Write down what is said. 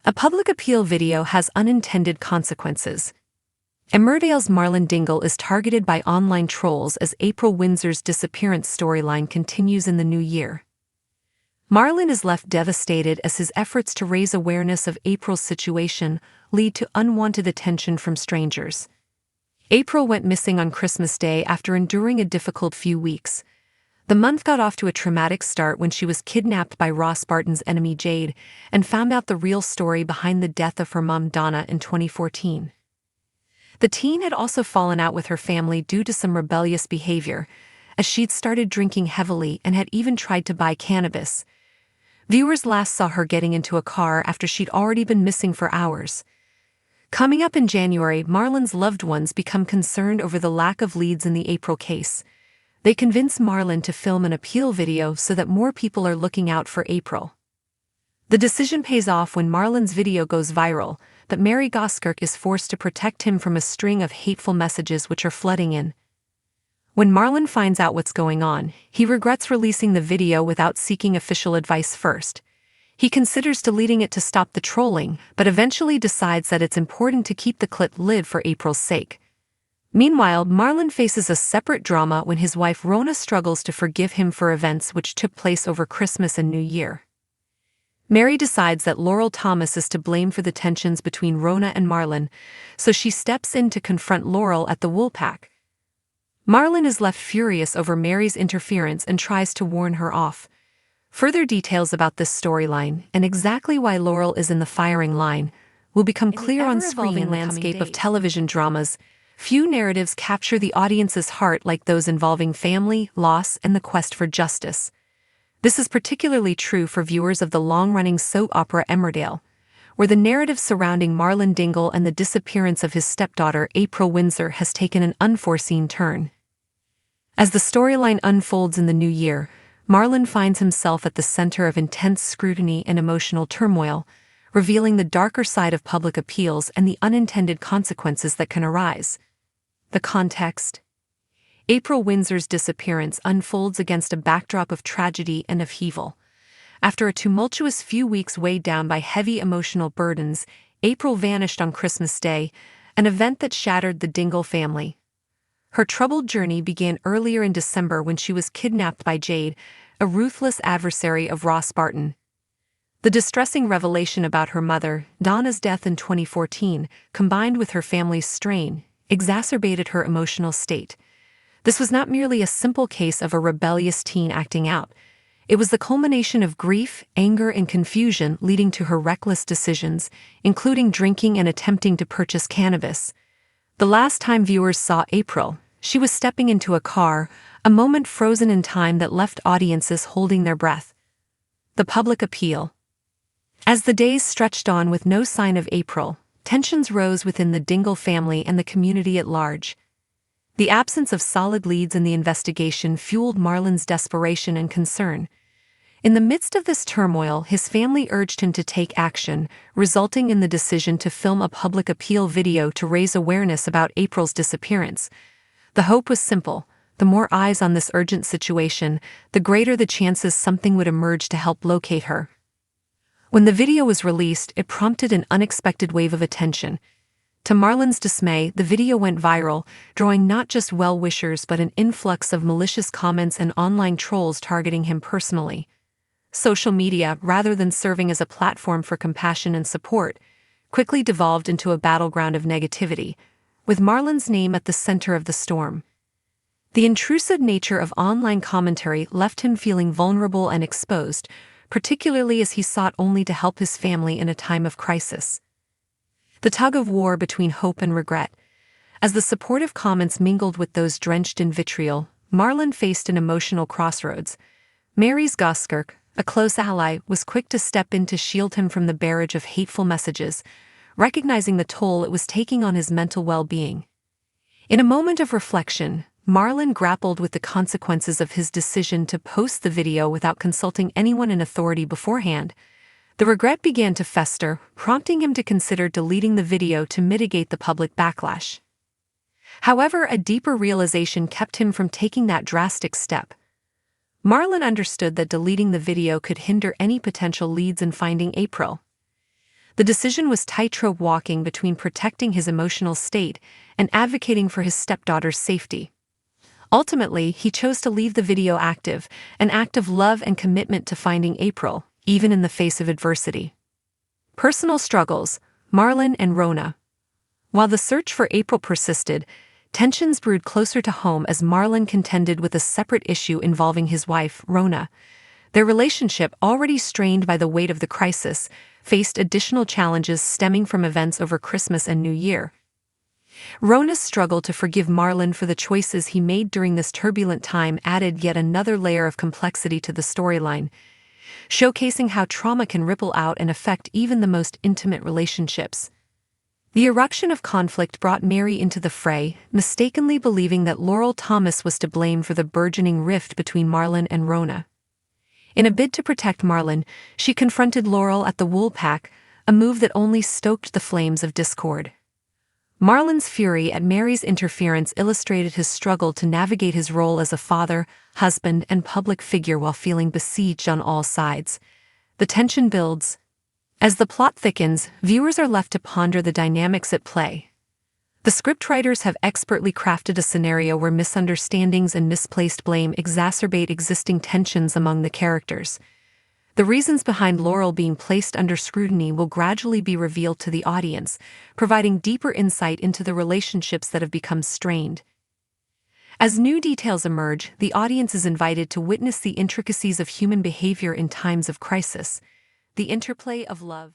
A public appeal video has unintended consequences. Emmerdale's Marlon Dingle is targeted by online trolls as April Windsor's disappearance storyline continues in the new year. Marlon is left devastated as his efforts to raise awareness of April's situation lead to unwanted attention from strangers. April went missing on Christmas Day after enduring a difficult few weeks. The month got off to a traumatic start when she was kidnapped by Ross Barton's enemy Jade and found out the real story behind the death of her mom Donna in 2014. The teen had also fallen out with her family due to some rebellious behavior, as she'd started drinking heavily and had even tried to buy cannabis. Viewers last saw her getting into a car after she'd already been missing for hours. Coming up in January, Marlon's loved ones become concerned over the lack of leads in the April case. They convince Marlon to film an appeal video so that more people are looking out for April. The decision pays off when Marlon's video goes viral, but Mary Goskirk is forced to protect him from a string of hateful messages which are flooding in. When Marlon finds out what's going on, he regrets releasing the video without seeking official advice first. He considers deleting it to stop the trolling, but eventually decides that it's important to keep the clip lit for April's sake. Meanwhile, Marlon faces a separate drama when his wife Rona struggles to forgive him for events which took place over Christmas and New Year. Mary decides that Laurel Thomas is to blame for the tensions between Rona and Marlon, so she steps in to confront Laurel at the Woolpack. Marlon is left furious over Mary's interference and tries to warn her off. Further details about this storyline and exactly why Laurel is in the firing line will become clear on screen. In the landscape of television dramas, few narratives capture the audience's heart like those involving family, loss, and the quest for justice. This is particularly true for viewers of the long-running soap opera Emmerdale, where the narrative surrounding Marlon Dingle and the disappearance of his stepdaughter April Windsor has taken an unforeseen turn. As the storyline unfolds in the new year, Marlon finds himself at the center of intense scrutiny and emotional turmoil, revealing the darker side of public appeals and the unintended consequences that can arise. The context: April Windsor's disappearance unfolds against a backdrop of tragedy and upheaval. After a tumultuous few weeks weighed down by heavy emotional burdens, April vanished on Christmas Day, an event that shattered the Dingle family. Her troubled journey began earlier in December when she was kidnapped by Jade, a ruthless adversary of Ross Barton. The distressing revelation about her mother, Donna's death in 2014, combined with her family's strain, exacerbated her emotional state. This was not merely a simple case of a rebellious teen acting out. It was the culmination of grief, anger, and confusion leading to her reckless decisions, including drinking and attempting to purchase cannabis. The last time viewers saw April, she was stepping into a car, a moment frozen in time that left audiences holding their breath. The public appeal. As the days stretched on with no sign of April, tensions rose within the Dingle family and the community at large. The absence of solid leads in the investigation fueled Marlon's desperation and concern. In the midst of this turmoil, his family urged him to take action, resulting in the decision to film a public appeal video to raise awareness about April's disappearance. The hope was simple: the more eyes on this urgent situation, the greater the chances something would emerge to help locate her. When the video was released, it prompted an unexpected wave of attention. To Marlon's dismay, the video went viral, drawing not just well-wishers but an influx of malicious comments and online trolls targeting him personally. Social media, rather than serving as a platform for compassion and support, quickly devolved into a battleground of negativity, with Marlon's name at the center of the storm. The intrusive nature of online commentary left him feeling vulnerable and exposed, particularly as he sought only to help his family in a time of crisis. The tug-of-war between hope and regret. As the supportive comments mingled with those drenched in vitriol, Marlon faced an emotional crossroads. Mary Goskirk, a close ally, was quick to step in to shield him from the barrage of hateful messages, recognizing the toll it was taking on his mental well-being. In a moment of reflection, Marlon grappled with the consequences of his decision to post the video without consulting anyone in authority beforehand. The regret began to fester, prompting him to consider deleting the video to mitigate the public backlash. However, a deeper realization kept him from taking that drastic step. Marlon understood that deleting the video could hinder any potential leads in finding April. The decision was tightrope walking between protecting his emotional state and advocating for his stepdaughter's safety. Ultimately, he chose to leave the video active, an act of love and commitment to finding April, even in the face of adversity. Personal struggles, Marlon and Rona. While the search for April persisted, tensions brewed closer to home as Marlon contended with a separate issue involving his wife, Rona. Their relationship, already strained by the weight of the crisis, faced additional challenges stemming from events over Christmas and New Year. Rona's struggle to forgive Marlon for the choices he made during this turbulent time added yet another layer of complexity to the storyline, showcasing how trauma can ripple out and affect even the most intimate relationships. The eruption of conflict brought Mary into the fray, mistakenly believing that Laurel Thomas was to blame for the burgeoning rift between Marlon and Rona. In a bid to protect Marlon, she confronted Laurel at the wool pack, a move that only stoked the flames of discord. Marlon's fury at Mary's interference illustrated his struggle to navigate his role as a father, husband, and public figure while feeling besieged on all sides. The tension builds. As the plot thickens, viewers are left to ponder the dynamics at play. The scriptwriters have expertly crafted a scenario where misunderstandings and misplaced blame exacerbate existing tensions among the characters. The reasons behind Laurel being placed under scrutiny will gradually be revealed to the audience, providing deeper insight into the relationships that have become strained. As new details emerge, the audience is invited to witness the intricacies of human behavior in times of crisis, the interplay of love.